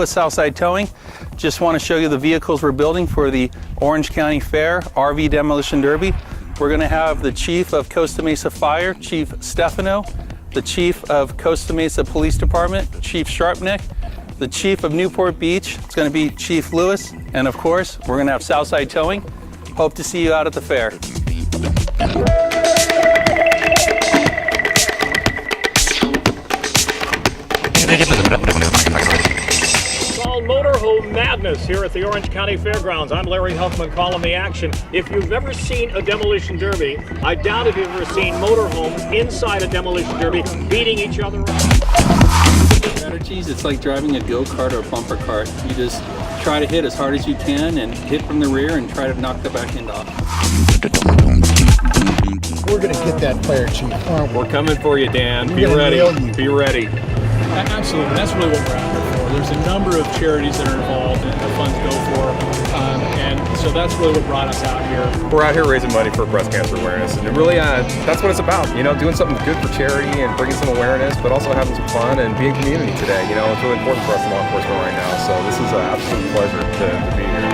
with Southside Towing. Just want to show you the vehicles we're building for the Orange County Fair RV Demolition Derby. We're going to have the Chief of Costa Mesa Fire, Chief Stefano, the Chief of Costa Mesa Police Department, Chief Sharpnick, the Chief of Newport Beach, it's going to be Chief Lewis, and of course, we're going to have Southside Towing. Hope to see you out at the fair. It's called Motorhome Madness here at the Orange County Fairgrounds. I'm Larry Huffman calling the action. If you've ever seen a demolition derby, I doubt if you've ever seen motorhomes inside a demolition derby beating each other up. Strategies, it's like driving a go-kart or a bumper cart. You just try to hit as hard as you can and hit from the rear and try to knock the back end off. We're going to get that fire, Chief. We're coming for you, Dan. We're Be gonna ready. nail you. Be ready. Absolutely, that's really what we're out here for. There's a number of charities that are involved and the funds go for, and so that's really what brought us out here. We're out here raising money for breast cancer awareness, and it really, that's what it's about. You know, doing something good for charity and bringing some awareness, but also having some fun and being community today. You know, it's really important for us in law enforcement right now. So this is an absolute pleasure to be here.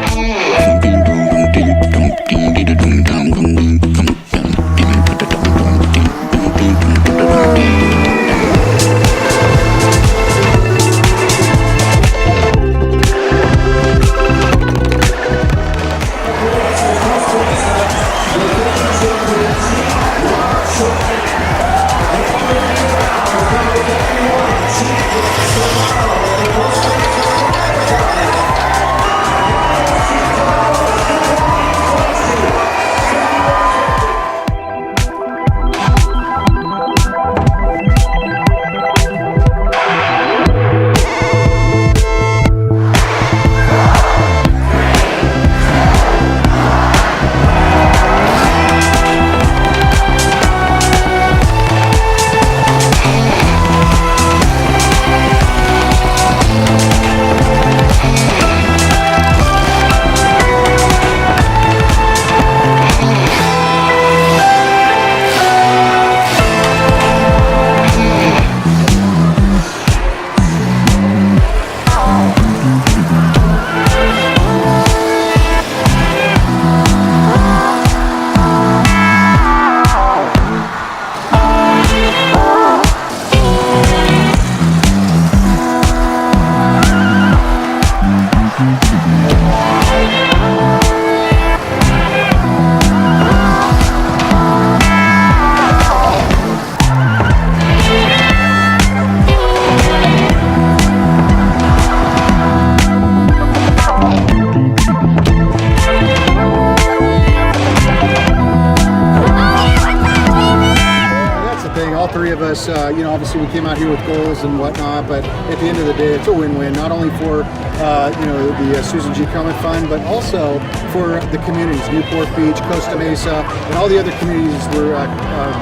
All three of us, you know, obviously we came out here with goals and whatnot, but at the end of the day, it's a win-win, not only for, you know, the Susan G. Comment Fund, but also for the communities, Newport Beach, Costa Mesa, and all the other communities where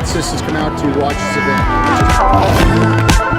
citizens come out to watch this event.